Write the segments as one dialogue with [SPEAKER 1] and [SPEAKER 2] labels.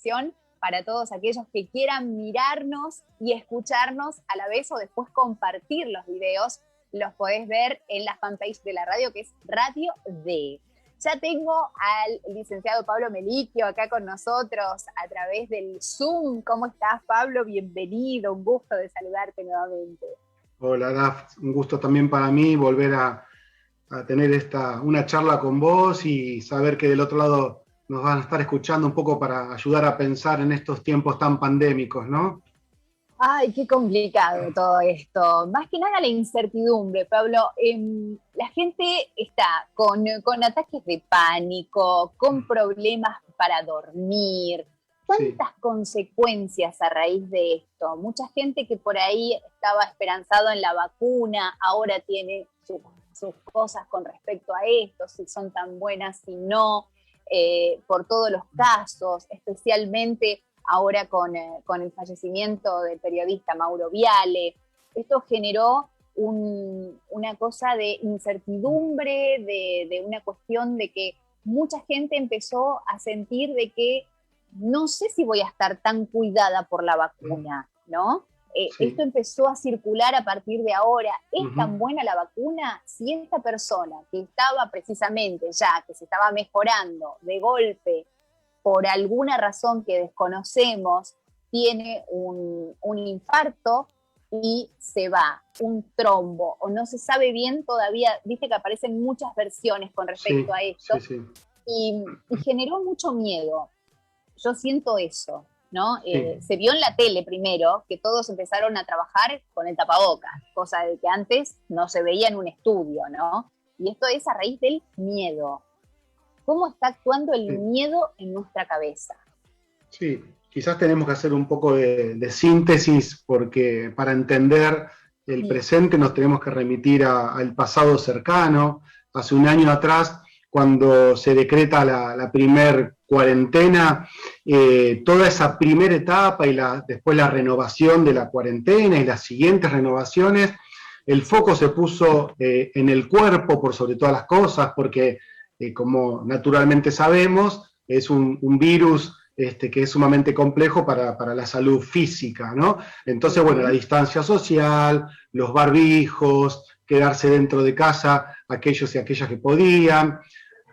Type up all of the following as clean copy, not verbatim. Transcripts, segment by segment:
[SPEAKER 1] transmisión para todos aquellos que quieran mirarnos y escucharnos a la vez o después compartir los videos. Los podés ver en la fanpage de la radio, que es Radio D. Ya tengo al licenciado Pablo Melicchio acá con nosotros a través del Zoom. ¿Cómo estás, Pablo? Bienvenido, un gusto de saludarte nuevamente.
[SPEAKER 2] Hola, Daf, un gusto también para mí volver a tener una charla con vos y saber que del otro lado nos van a estar escuchando un poco para ayudar a pensar en estos tiempos tan pandémicos, ¿no?
[SPEAKER 1] Ay, qué complicado todo esto. Más que nada la incertidumbre, Pablo. La gente está con ataques de pánico, con problemas para dormir. ¿Cuántas consecuencias a raíz de esto? Mucha gente que por ahí estaba esperanzado en la vacuna, ahora tiene sus cosas con respecto a esto, si son tan buenas, si no, por todos los casos, especialmente ahora con el fallecimiento del periodista Mauro Viale. Esto generó una cosa de incertidumbre, de una cuestión de que mucha gente empezó a sentir de que no sé si voy a estar tan cuidada por la vacuna, ¿no? Esto empezó a circular a partir de ahora. ¿Es tan buena la vacuna? Si esta persona que estaba precisamente ya, que se estaba mejorando de golpe, por alguna razón que desconocemos, tiene un infarto y se va, un trombo, o no se sabe bien todavía, viste que aparecen muchas versiones con respecto a esto, y generó mucho miedo. Yo siento eso, ¿no? Se vio en la tele primero que todos empezaron a trabajar con el tapabocas, cosa de que antes no se veía en un estudio, ¿no? Y esto es a raíz del miedo. ¿Cómo está actuando el miedo en nuestra cabeza?
[SPEAKER 2] Sí, quizás tenemos que hacer un poco de síntesis, porque para entender el presente nos tenemos que remitir al pasado cercano. Hace un año atrás, cuando se decreta la primer cuarentena, toda esa primera etapa y después la renovación de la cuarentena y las siguientes renovaciones, el foco se puso en el cuerpo por sobre todas las cosas, porque como naturalmente sabemos, es un virus que es sumamente complejo para la salud física, ¿no? Entonces, bueno, la distancia social, los barbijos, quedarse dentro de casa aquellos y aquellas que podían.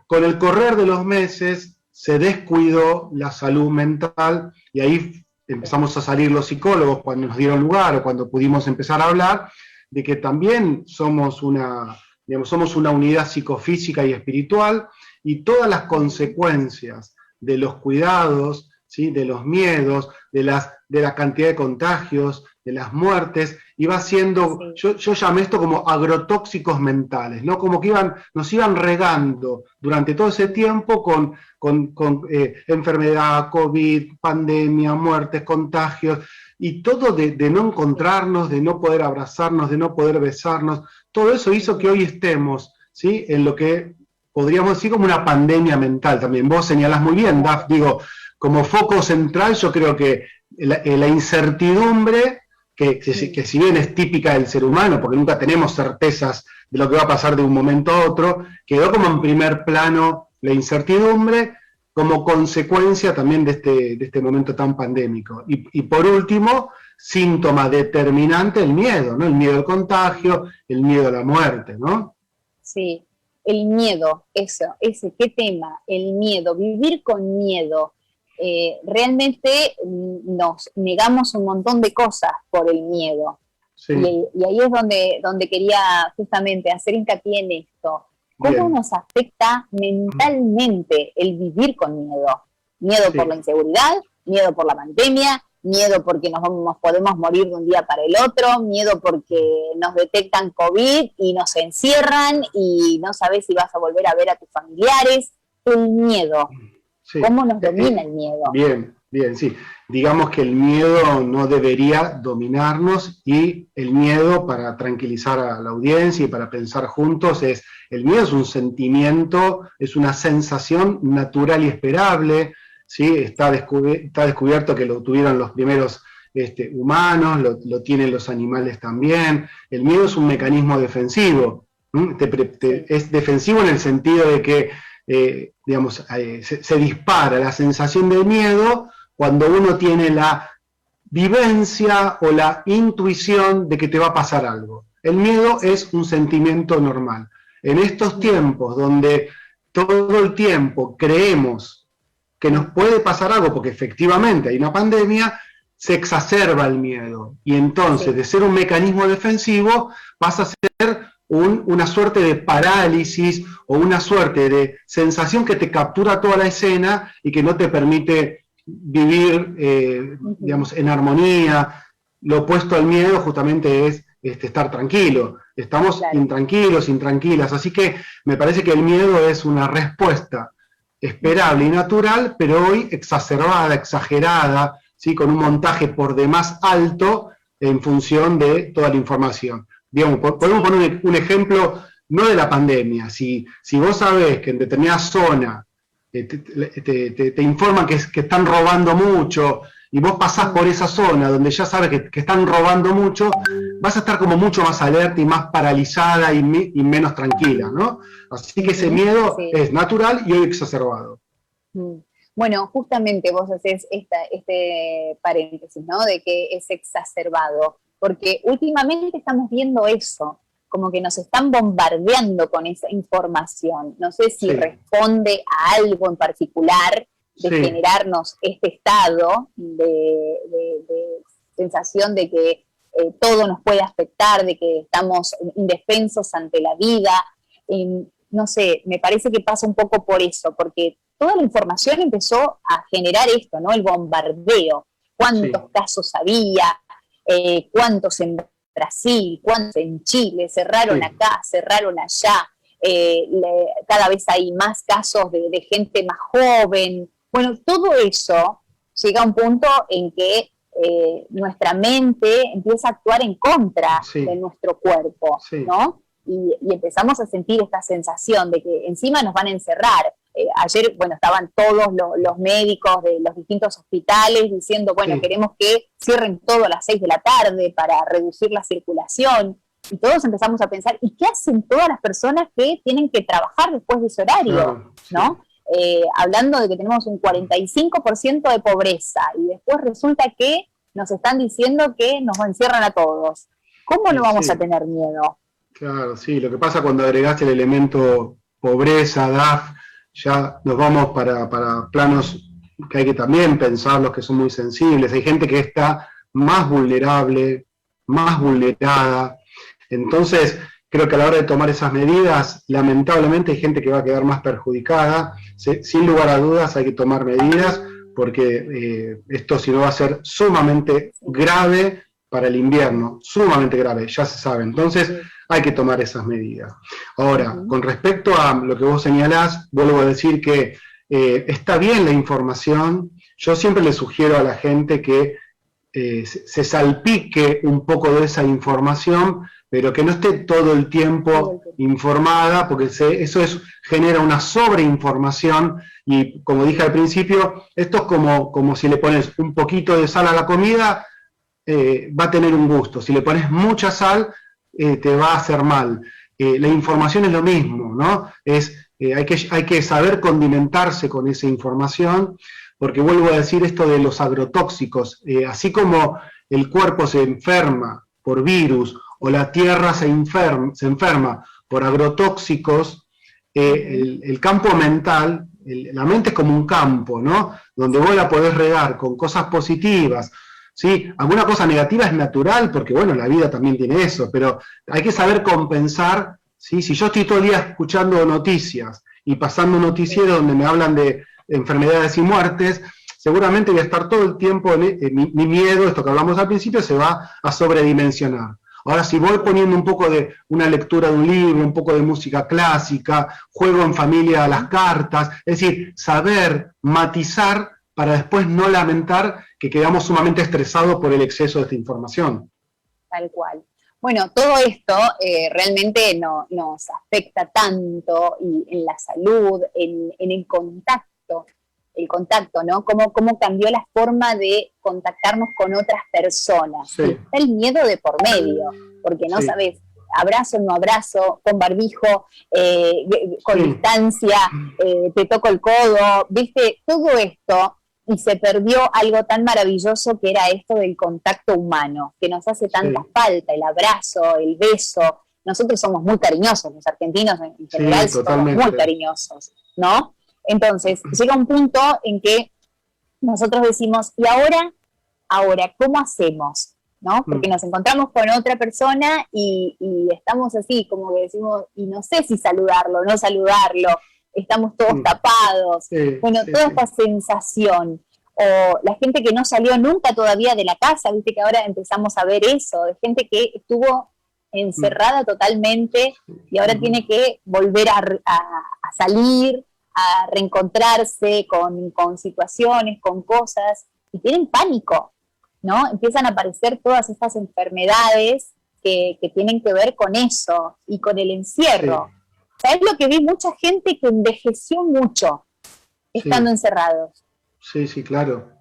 [SPEAKER 2] Con el correr de los meses se descuidó la salud mental y ahí empezamos a salir los psicólogos cuando nos dieron lugar o cuando pudimos empezar a hablar de que también somos una unidad psicofísica y espiritual, y todas las consecuencias de los cuidados, ¿sí?, de los miedos, de la cantidad de contagios, de las muertes, iba siendo, yo llamé esto como agrotóxicos mentales, ¿no? Como que nos iban regando durante todo ese tiempo con enfermedad, COVID, pandemia, muertes, contagios, y todo de no encontrarnos, de no poder abrazarnos, de no poder besarnos. Todo eso hizo que hoy estemos, ¿sí?, en lo que podríamos decir como una pandemia mental también. Vos señalás muy bien, Daf, digo, como foco central yo creo que la incertidumbre, que si bien es típica del ser humano, porque nunca tenemos certezas de lo que va a pasar de un momento a otro, quedó como en primer plano la incertidumbre como consecuencia también de este momento tan pandémico. Y por último, síntoma determinante, el miedo, ¿no? El miedo al contagio, el miedo a la muerte, ¿no?
[SPEAKER 1] Sí, el miedo, ese, ¿qué tema? El miedo, vivir con miedo. Realmente nos negamos un montón de cosas por el miedo. Sí. Y ahí es donde quería justamente hacer hincapié en esto. ¿Cómo nos afecta mentalmente el vivir con miedo? Miedo por la inseguridad, miedo por la pandemia, miedo porque nos podemos morir de un día para el otro, miedo porque nos detectan COVID y nos encierran y no sabes si vas a volver a ver a tus familiares. El miedo. Sí. ¿Cómo nos domina el miedo?
[SPEAKER 2] Bien, sí. Digamos que el miedo no debería dominarnos, y el miedo, para tranquilizar a la audiencia y para pensar juntos, el miedo es un sentimiento, es una sensación natural y esperable, ¿sí? Está descubierto que lo tuvieron los primeros humanos, lo tienen los animales también. El miedo es un mecanismo defensivo. Es defensivo en el sentido de que se dispara la sensación de miedo cuando uno tiene la vivencia o la intuición de que te va a pasar algo. El miedo es un sentimiento normal. En estos tiempos donde todo el tiempo creemos que nos puede pasar algo, porque efectivamente hay una pandemia, se exacerba el miedo. Y entonces, de ser un mecanismo defensivo, pasa a ser una suerte de parálisis o una suerte de sensación que te captura toda la escena y que no te permite vivir, digamos, en armonía. Lo opuesto al miedo justamente es estar tranquilo. Estamos intranquilos, intranquilas. Así que me parece que el miedo es una respuesta esperable y natural, pero hoy exacerbada, exagerada, ¿sí? Con un montaje por demás alto en función de toda la información. Digamos, podemos poner un ejemplo, no de la pandemia. Si vos sabés que en determinada zona te informan que están robando mucho, y vos pasás por esa zona donde ya sabes que están robando mucho, vas a estar como mucho más alerta y más paralizada y menos tranquila, ¿no? Así que ese miedo es natural y hoy exacerbado.
[SPEAKER 1] Bueno, justamente vos haces este paréntesis, ¿no? De que es exacerbado, porque últimamente estamos viendo eso, como que nos están bombardeando con esa información. No sé si responde a algo en particular de generarnos este estado de sensación de que todo nos puede afectar, de que estamos indefensos ante la vida. No sé, me parece que pasa un poco por eso, porque toda la información empezó a generar esto, ¿no? El bombardeo. ¿Cuántos casos había? ¿Cuántos en Brasil? ¿Cuántos en Chile? Cerraron acá, cerraron allá. Cada vez hay más casos de gente más joven. Bueno, todo eso llega a un punto en que nuestra mente empieza a actuar en contra de nuestro cuerpo, ¿no? Y empezamos a sentir esta sensación de que encima nos van a encerrar. Ayer, bueno, estaban todos los médicos de los distintos hospitales diciendo, bueno, queremos que cierren todo a las 6 de la tarde para reducir la circulación. Y todos empezamos a pensar, ¿y qué hacen todas las personas que tienen que trabajar después de ese horario? ¿No? Hablando de que tenemos un 45% de pobreza y después resulta que nos están diciendo que nos encierran a todos. ¿Cómo no vamos a tener miedo?
[SPEAKER 2] Claro, sí, lo que pasa cuando agregaste el elemento pobreza, DAF, ya nos vamos para planos que hay que también pensar, los que son muy sensibles. Hay gente que está más vulnerable, más vulnerada. Entonces, creo que a la hora de tomar esas medidas, lamentablemente hay gente que va a quedar más perjudicada. Sin lugar a dudas hay que tomar medidas, porque esto si no va a ser sumamente grave para el invierno, sumamente grave, ya se sabe. Entonces hay que tomar esas medidas. Ahora, con respecto a lo que vos señalás, vuelvo a decir que está bien la información. Yo siempre le sugiero a la gente que se salpique un poco de esa información, pero que no esté todo el tiempo informada, porque eso genera una sobreinformación, y como dije al principio, esto es como si le pones un poquito de sal a la comida, va a tener un gusto. Si le pones mucha sal, te va a hacer mal. La información es lo mismo, ¿no? Hay que saber condimentarse con esa información, porque vuelvo a decir esto de los agrotóxicos. Así como el cuerpo se enferma por virus, o la tierra se enferma por agrotóxicos, el campo mental, la mente es como un campo, ¿no? Donde vos la podés regar con cosas positivas, ¿sí? Alguna cosa negativa es natural, porque bueno, la vida también tiene eso, pero hay que saber compensar, ¿sí? Si yo estoy todo el día escuchando noticias y pasando noticieros donde me hablan de enfermedades y muertes, seguramente voy a estar todo el tiempo, mi miedo, esto que hablamos al principio, se va a sobredimensionar. Ahora, si voy poniendo un poco de una lectura de un libro, un poco de música clásica, juego en familia a las cartas, es decir, saber matizar para después no lamentar que quedamos sumamente estresados por el exceso de esta información.
[SPEAKER 1] Tal cual. Bueno, todo esto realmente nos afecta tanto y en la salud, en el contacto, ¿no? Cómo cambió la forma de contactarnos con otras personas.
[SPEAKER 2] Sí.
[SPEAKER 1] Está el miedo de por medio, porque no sabes, abrazo, no abrazo, con barbijo, con distancia, te toco el codo, ¿viste? Todo esto y se perdió algo tan maravilloso que era esto del contacto humano, que nos hace tanta falta, el abrazo, el beso. Nosotros somos muy cariñosos, los argentinos en general somos muy cariñosos, ¿no? Entonces, llega un punto en que nosotros decimos, ¿y ahora cómo hacemos? ¿No? Porque nos encontramos con otra persona y estamos así, como que decimos, y no sé si saludarlo, no saludarlo, estamos todos tapados. Toda esta sensación. O la gente que no salió nunca todavía de la casa, viste que ahora empezamos a ver eso, de gente que estuvo encerrada totalmente y ahora tiene que volver a salir, a reencontrarse con situaciones, con cosas, y tienen pánico, ¿no? Empiezan a aparecer todas estas enfermedades que tienen que ver con eso y con el encierro. ¿Sabes lo que vi? Mucha gente que envejeció mucho estando encerrados.
[SPEAKER 2] Sí, sí, claro.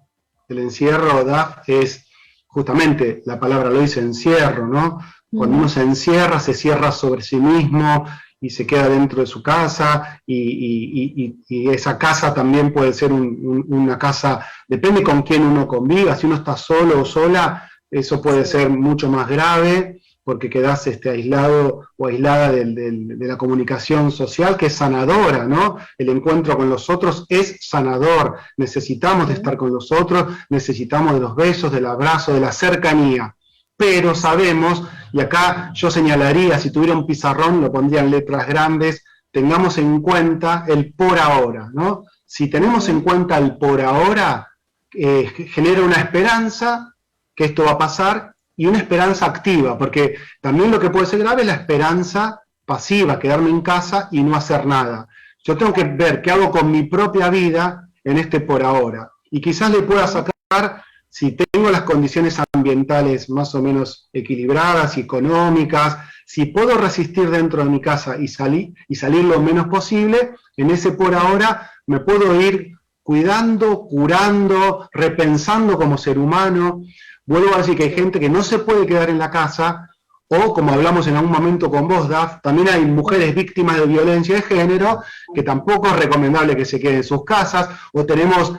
[SPEAKER 2] El encierro, Daf, es justamente, la palabra lo dice, encierro, ¿no? Cuando uno se encierra, se cierra sobre sí mismo y se queda dentro de su casa, y esa casa también puede ser una casa, depende con quién uno conviva, si uno está solo o sola, eso puede ser mucho más grave, porque quedás aislado o aislada de la comunicación social, que es sanadora, ¿no? El encuentro con los otros es sanador, necesitamos de estar con los otros, necesitamos de los besos, del abrazo, de la cercanía, pero sabemos, y acá yo señalaría, si tuviera un pizarrón, lo pondría en letras grandes, tengamos en cuenta el por ahora, ¿no? Si tenemos en cuenta el por ahora, genera una esperanza que esto va a pasar, y una esperanza activa, porque también lo que puede ser grave es la esperanza pasiva, quedarme en casa y no hacer nada. Yo tengo que ver qué hago con mi propia vida en este por ahora, y quizás le pueda sacar, si tengo las condiciones ambientales más o menos equilibradas y económicas, si puedo resistir dentro de mi casa y salir lo menos posible, en ese por ahora me puedo ir cuidando, curando, repensando como ser humano. Vuelvo a decir que hay gente que no se puede quedar en la casa, o como hablamos en algún momento con vos, Daf, también hay mujeres víctimas de violencia de género, que tampoco es recomendable que se queden en sus casas, o tenemos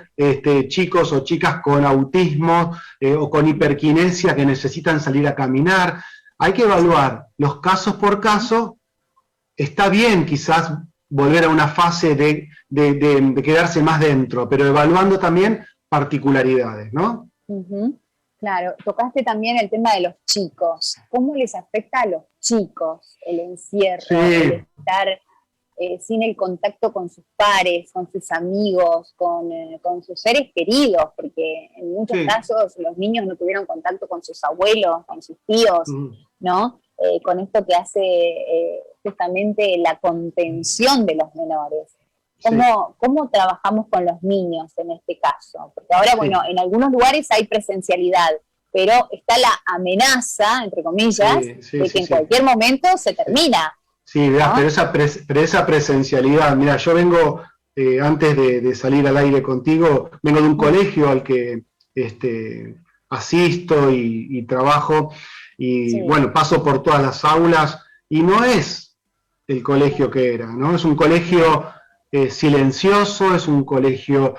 [SPEAKER 2] chicos o chicas con autismo o con hiperquinesia que necesitan salir a caminar. Hay que evaluar los casos por caso. Está bien quizás volver a una fase de quedarse más dentro, pero evaluando también particularidades, ¿no?
[SPEAKER 1] Claro, tocaste también el tema de los chicos. ¿Cómo les afecta a los chicos el encierro, el estar sin el contacto con sus pares, con sus amigos, con sus seres queridos? Porque en muchos casos los niños no tuvieron contacto con sus abuelos, con sus tíos, ¿no? Con esto que hace justamente la contención de los menores. ¿Cómo trabajamos con los niños en este caso? Porque ahora, bueno, en algunos lugares hay presencialidad, pero está la amenaza, entre comillas, de que en cualquier momento se termina.
[SPEAKER 2] Sí, ¿no? pero esa presencialidad, mira, yo vengo, antes de salir al aire contigo, vengo de un colegio al que asisto y trabajo, y bueno, paso por todas las aulas, y no es el colegio que era, ¿no? Es un colegio silencioso, es un colegio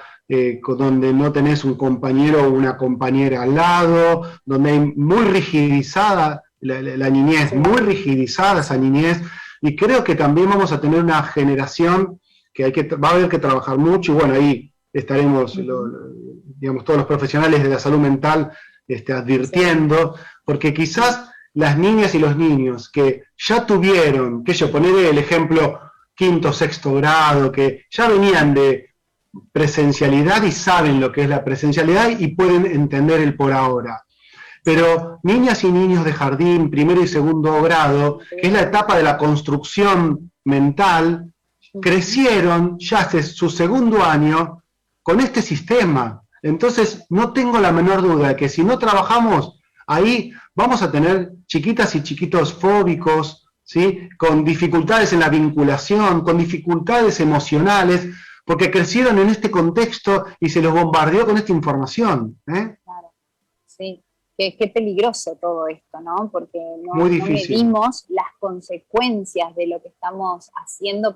[SPEAKER 2] donde no tenés un compañero o una compañera al lado, donde hay muy rigidizada la niñez, muy rigidizada esa niñez, y creo que también vamos a tener una generación que va a haber que trabajar mucho, y bueno, ahí estaremos, digamos, todos los profesionales de la salud mental advirtiendo, porque quizás las niñas y los niños que ya tuvieron, que yo poneré el ejemplo quinto, sexto grado, que ya venían de presencialidad y saben lo que es la presencialidad y pueden entender el por ahora. Pero niñas y niños de jardín, primero y segundo grado, que es la etapa de la construcción mental, crecieron ya hace su segundo año con este sistema. Entonces, no tengo la menor duda de que si no trabajamos ahí, vamos a tener chiquitas y chiquitos fóbicos, ¿sí? Con dificultades en la vinculación, con dificultades emocionales, porque crecieron en este contexto y se los bombardeó con esta información.
[SPEAKER 1] Claro, sí. Qué peligroso todo esto, ¿no? Porque no medimos las consecuencias de lo que estamos haciendo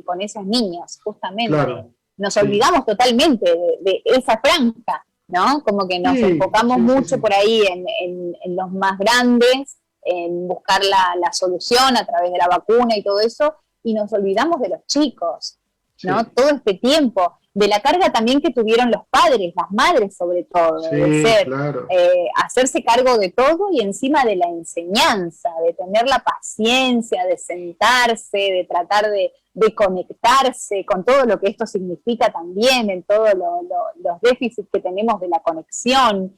[SPEAKER 1] con esos niños, justamente.
[SPEAKER 2] Claro.
[SPEAKER 1] nos olvidamos totalmente de esa franja, ¿no? Como que nos enfocamos mucho por ahí en los más grandes, en buscar la solución a través de la vacuna y todo eso, y nos olvidamos de los chicos, ¿no? Todo este tiempo, de la carga también que tuvieron los padres, las madres sobre todo, de ser, hacerse cargo de todo y encima de la enseñanza, de tener la paciencia, de sentarse, de tratar de conectarse con todo lo que esto significa también, en todos los déficits que tenemos de la conexión.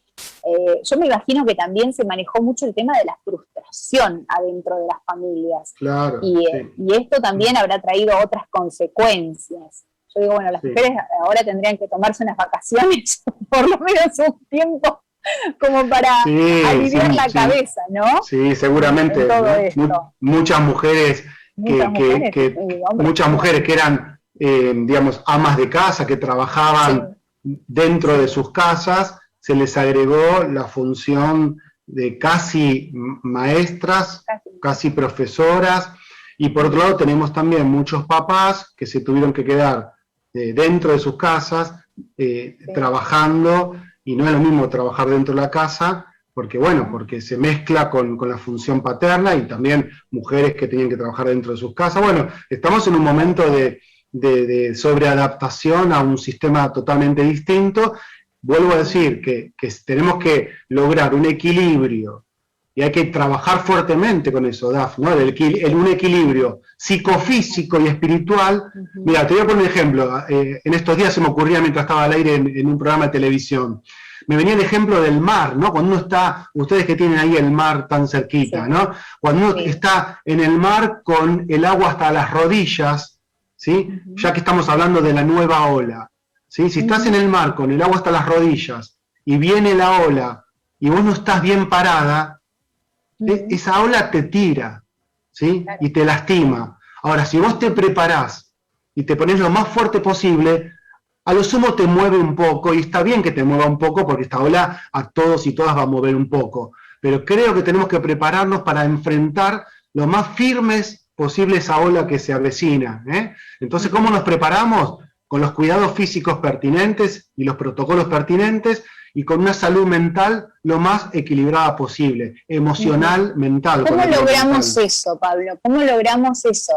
[SPEAKER 1] Yo me imagino que también se manejó mucho el tema de la frustración adentro de las familias.
[SPEAKER 2] Claro,
[SPEAKER 1] y esto también habrá traído otras consecuencias. Yo digo, bueno, las mujeres ahora tendrían que tomarse unas vacaciones, por lo menos un tiempo, como para aliviar la cabeza, ¿no?
[SPEAKER 2] Sí, seguramente.
[SPEAKER 1] En todo esto.
[SPEAKER 2] Muchas mujeres que eran, digamos, amas de casa, que trabajaban dentro de sus casas, se les agregó la función de casi maestras, casi profesoras, y por otro lado tenemos también muchos papás que se tuvieron que quedar dentro de sus casas, trabajando, y no es lo mismo trabajar dentro de la casa, porque se mezcla con la función paterna, y también mujeres que tenían que trabajar dentro de sus casas. Bueno, estamos en un momento de sobreadaptación a un sistema totalmente distinto. Vuelvo a decir que tenemos que lograr un equilibrio, y hay que trabajar fuertemente con eso, Daf, ¿no? Un equilibrio psicofísico y espiritual. Mira, te voy a poner un ejemplo. En estos días se me ocurría mientras estaba al aire en un programa de televisión. Me venía el ejemplo del mar, ¿no? Cuando uno está, ustedes que tienen ahí el mar tan cerquita, ¿no? Cuando uno está en el mar con el agua hasta las rodillas, ¿sí? Ya que estamos hablando de la nueva ola, ¿sí? Si estás en el mar con el agua hasta las rodillas y viene la ola y vos no estás bien parada, esa ola te tira, ¿sí? Y te lastima. Ahora, si vos te preparás y te pones lo más fuerte posible, a lo sumo te mueve un poco, y está bien que te mueva un poco, porque esta ola a todos y todas va a mover un poco, pero creo que tenemos que prepararnos para enfrentar lo más firmes posible esa ola que se avecina, ¿eh? Entonces, ¿cómo nos preparamos? Con los cuidados físicos pertinentes y los protocolos pertinentes, y con una salud mental lo más equilibrada posible, emocional, mental.
[SPEAKER 1] ¿Cómo logramos eso, Pablo? ¿Cómo logramos eso,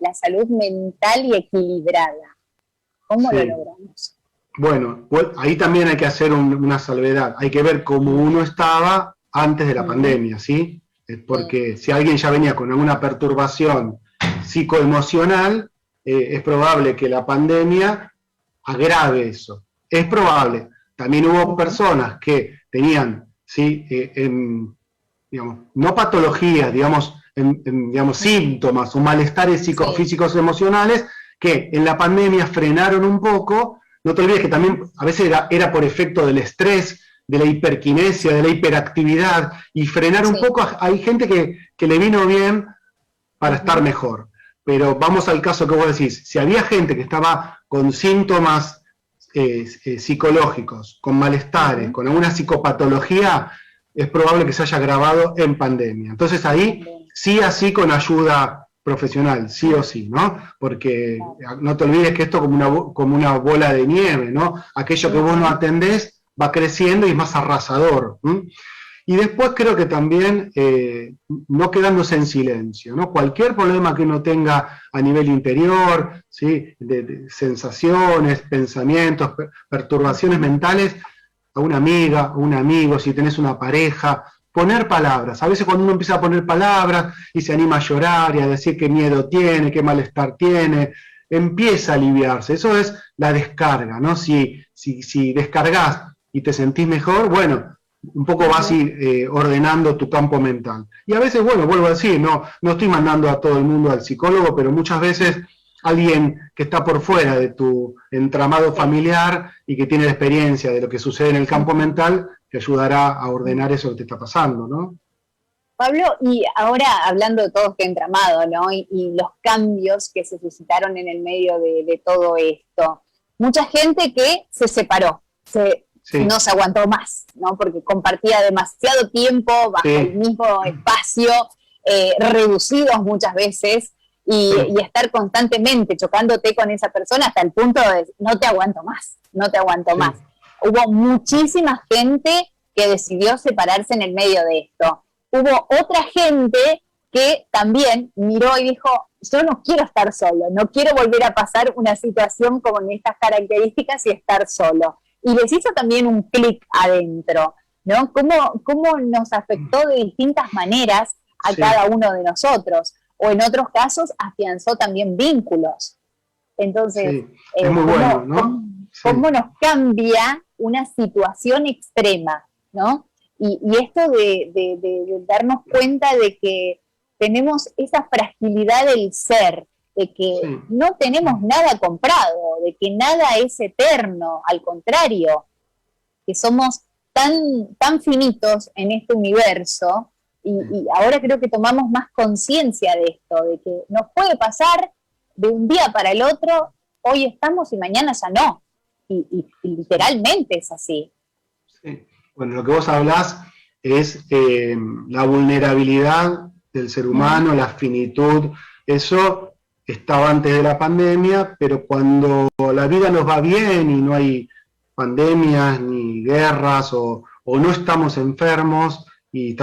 [SPEAKER 1] la salud mental y equilibrada? ¿Cómo lo logramos?
[SPEAKER 2] Bueno, ahí también hay que hacer una salvedad. Hay que ver cómo uno estaba antes de la pandemia, ¿sí? Porque si alguien ya venía con alguna perturbación psicoemocional, es probable que la pandemia agrave eso. Es probable. También hubo personas que tenían, ¿sí? Digamos, no patologías, digamos, síntomas o malestares psicofísicos emocionales, que en la pandemia frenaron un poco. No te olvides que también a veces era por efecto del estrés, de la hiperquinesia, de la hiperactividad, y frenar un poco. Hay gente que le vino bien para estar mejor. Pero vamos al caso que vos decís. Si había gente que estaba con síntomas psicológicos, con malestares, con alguna psicopatología, es probable que se haya agravado en pandemia. Entonces ahí, sí así con ayuda profesional, sí o sí, ¿no? Porque no te olvides que esto es como una bola de nieve, ¿no? Aquello que vos no atendés va creciendo y es más arrasador. Y después creo que también no quedándose en silencio, ¿no? Cualquier problema que uno tenga a nivel interior, ¿sí? de sensaciones, pensamientos, perturbaciones mentales, a una amiga, a un amigo, si tenés una pareja, poner palabras. A veces cuando uno empieza a poner palabras y se anima a llorar y a decir qué miedo tiene, qué malestar tiene, empieza a aliviarse. Eso es la descarga, ¿no? Si descargás y te sentís mejor, bueno, un poco vas a ir ordenando tu campo mental. Y a veces, bueno, vuelvo a decir, no estoy mandando a todo el mundo al psicólogo, pero muchas veces alguien que está por fuera de tu entramado familiar y que tiene la experiencia de lo que sucede en el campo mental, te ayudará a ordenar eso que te está pasando, ¿no?
[SPEAKER 1] Pablo, y ahora hablando de todo este entramado, ¿no? Y los cambios que se suscitaron en el medio de todo esto. Mucha gente que se separó, no se aguantó más, ¿no? Porque compartía demasiado tiempo bajo el mismo espacio, reducidos muchas veces. y estar constantemente chocándote con esa persona hasta el punto de no te aguanto más, no te aguanto más. Hubo muchísima gente que decidió separarse en el medio de esto. Hubo otra gente que también miró y dijo, yo no quiero estar solo, no quiero volver a pasar una situación con estas características y estar solo. Y les hizo también un clic adentro, ¿no? ¿Cómo nos afectó de distintas maneras a cada uno de nosotros? O en otros casos afianzó también vínculos. Entonces,
[SPEAKER 2] es muy bueno, ¿no?
[SPEAKER 1] ¿Cómo nos cambia una situación extrema, ¿no? Y esto de darnos cuenta de que tenemos esa fragilidad del ser, de que no tenemos nada comprado, de que nada es eterno, al contrario, que somos tan finitos en este universo, y ahora creo que tomamos más conciencia de esto, de que nos puede pasar de un día para el otro, hoy estamos y mañana ya no, y literalmente es así.
[SPEAKER 2] Sí. Bueno, lo que vos hablás es la vulnerabilidad del ser humano, la finitud, eso estaba antes de la pandemia, pero cuando la vida nos va bien y no hay pandemias ni guerras o no estamos enfermos y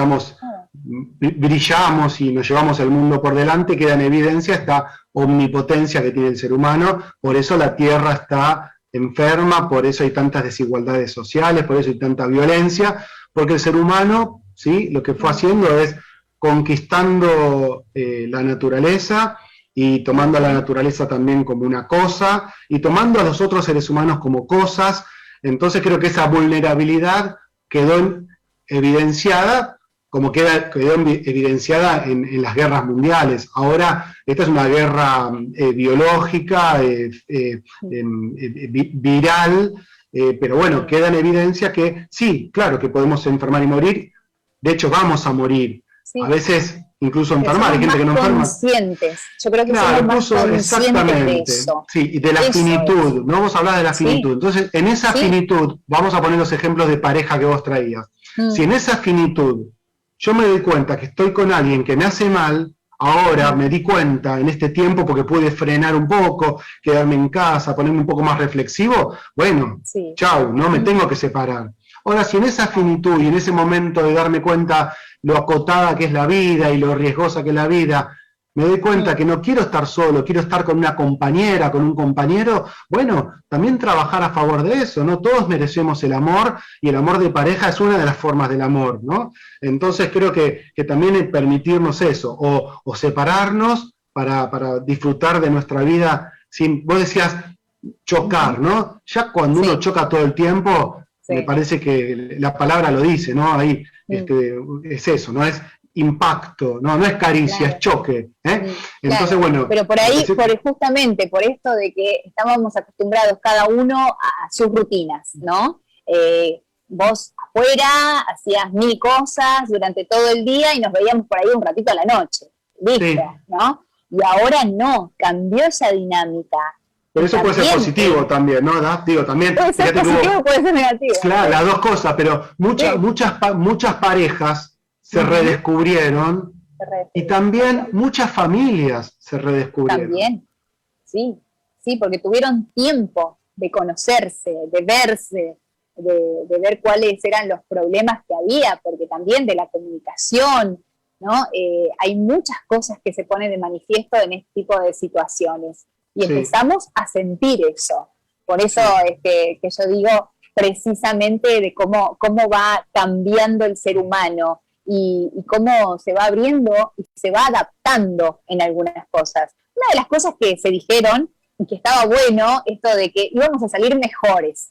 [SPEAKER 2] brillamos y nos llevamos el mundo por delante, queda en evidencia esta omnipotencia que tiene el ser humano, por eso la Tierra está enferma, por eso hay tantas desigualdades sociales, por eso hay tanta violencia, porque el ser humano, ¿sí?, lo que fue haciendo es conquistando la naturaleza y tomando a la naturaleza también como una cosa y tomando a los otros seres humanos como cosas. Entonces creo que esa vulnerabilidad quedó evidenciada, como quedó evidenciada en las guerras mundiales. Ahora esta es una guerra biológica, viral, pero bueno, queda en evidencia que sí, claro que podemos enfermar y morir, de hecho vamos a morir. A veces incluso enfermar, hay gente que no enferma.
[SPEAKER 1] Conscientes. Yo creo que somos más conscientes de eso.
[SPEAKER 2] Sí, y de la finitud, ¿no? Vos hablás de la finitud. Entonces, en esa finitud, vamos a poner los ejemplos de pareja que vos traías. Si en esa finitud yo me doy cuenta que estoy con alguien que me hace mal, ahora me di cuenta en este tiempo porque pude frenar un poco, quedarme en casa, ponerme un poco más reflexivo, bueno, chau, no me tengo que separar. Ahora, si en esa finitud y en ese momento de darme cuenta lo acotada que es la vida y lo riesgosa que es la vida, me doy cuenta que no quiero estar solo, quiero estar con una compañera, con un compañero, bueno, también trabajar a favor de eso, ¿no? Todos merecemos el amor, y el amor de pareja es una de las formas del amor, ¿no? Entonces creo que también es permitirnos eso, o separarnos para disfrutar de nuestra vida sin, vos decías, chocar, ¿no? Ya cuando uno choca todo el tiempo, me parece que la palabra lo dice, ¿no? Ahí es eso, ¿no? Es impacto, no es caricia, es choque. Entonces, bueno.
[SPEAKER 1] Pero por ahí, justamente por esto de que estábamos acostumbrados cada uno a sus rutinas, ¿no? Vos afuera hacías 1000 cosas durante todo el día y nos veíamos por ahí un ratito a la noche, listo, ¿no? Y ahora no, cambió esa dinámica.
[SPEAKER 2] Pero eso puede ser positivo también, ¿no? Digo, también.
[SPEAKER 1] Puede ser positivo, puede ser negativo.
[SPEAKER 2] Claro, las dos cosas, pero muchas parejas se redescubrieron y también muchas familias se redescubrieron.
[SPEAKER 1] También, sí, porque tuvieron tiempo de conocerse, de verse, de ver cuáles eran los problemas que había, porque también de la comunicación, ¿no? Hay muchas cosas que se ponen de manifiesto en este tipo de situaciones. Y empezamos a sentir eso. Por eso es que yo digo precisamente de cómo va cambiando el ser humano y cómo se va abriendo y se va adaptando en algunas cosas. Una de las cosas que se dijeron y que estaba bueno, esto de que íbamos a salir mejores,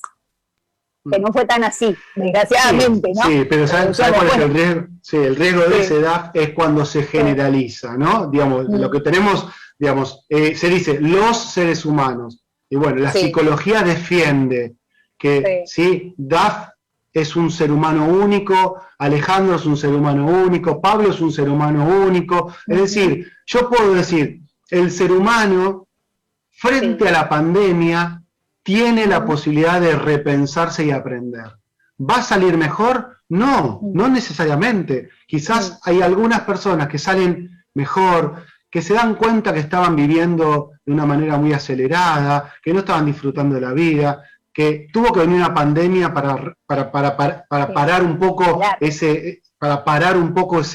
[SPEAKER 1] que no fue tan así, desgraciadamente, ¿no?
[SPEAKER 2] Sí, pero ¿sabes cuál es el riesgo? Sí, el riesgo de esa edad es cuando se generaliza, ¿no? Digamos, lo que tenemos, digamos, se dice los seres humanos, y bueno, la psicología defiende que, Daf es un ser humano único, Alejandro es un ser humano único, Pablo es un ser humano único, es decir, yo puedo decir, el ser humano, frente a la pandemia, tiene la posibilidad de repensarse y aprender. ¿Va a salir mejor? No necesariamente. Quizás hay algunas personas que salen mejor, que se dan cuenta que estaban viviendo de una manera muy acelerada, que no estaban disfrutando de la vida, que tuvo que venir una pandemia para parar un poco ese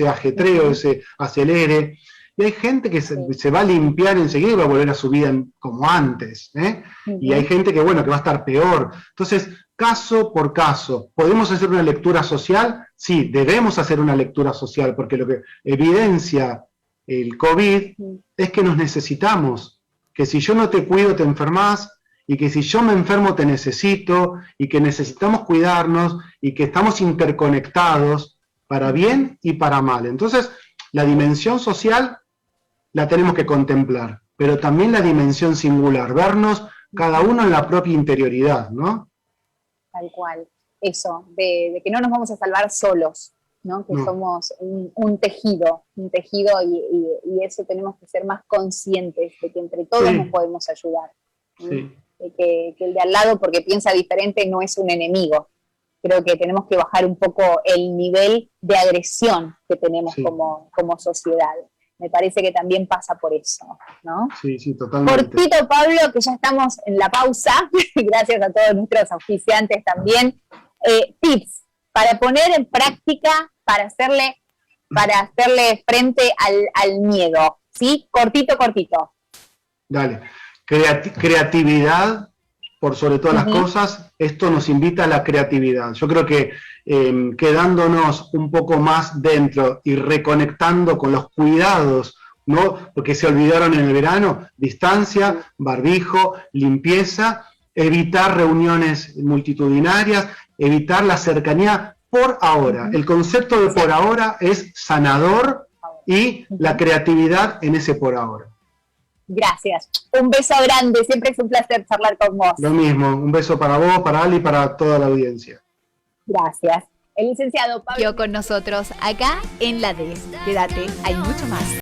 [SPEAKER 2] ajetreo, ese acelere. Y hay gente que se va a limpiar enseguida y va a volver a su vida como antes, ¿eh? Y hay gente que, bueno, que va a estar peor. Entonces, caso por caso, ¿podemos hacer una lectura social? Sí, debemos hacer una lectura social, porque lo que evidencia el COVID es que nos necesitamos, que si yo no te cuido te enfermas, y que si yo me enfermo te necesito, y que necesitamos cuidarnos, y que estamos interconectados para bien y para mal. Entonces, la dimensión social la tenemos que contemplar, pero también la dimensión singular, vernos cada uno en la propia interioridad, ¿no?
[SPEAKER 1] Tal cual, eso, de que no nos vamos a salvar solos, ¿no? Que somos un tejido, y eso tenemos que ser más conscientes de que entre todos nos podemos ayudar.
[SPEAKER 2] Sí.
[SPEAKER 1] De que el de al lado, porque piensa diferente, no es un enemigo. Creo que tenemos que bajar un poco el nivel de agresión que tenemos como sociedad. Me parece que también pasa por eso, ¿no?
[SPEAKER 2] Sí, sí, totalmente.
[SPEAKER 1] Cortito, Pablo, que ya estamos en la pausa, gracias a todos nuestros auspiciantes también. Tips para poner en práctica, para hacerle frente al miedo, ¿sí? Cortito.
[SPEAKER 2] Dale. Creatividad, por sobre todas las cosas, esto nos invita a la creatividad. Yo creo que quedándonos un poco más dentro y reconectando con los cuidados, ¿no? Porque se olvidaron en el verano, distancia, barbijo, limpieza, evitar reuniones multitudinarias, evitar la cercanía por ahora. El concepto de por ahora es sanador y la creatividad en ese por ahora.
[SPEAKER 1] Gracias. Un beso grande, siempre es un placer charlar con vos.
[SPEAKER 2] Lo mismo, un beso para vos, para Ali y para toda la audiencia.
[SPEAKER 1] Gracias. El licenciado Pablo
[SPEAKER 3] con nosotros acá en La DES. Quédate, hay mucho más.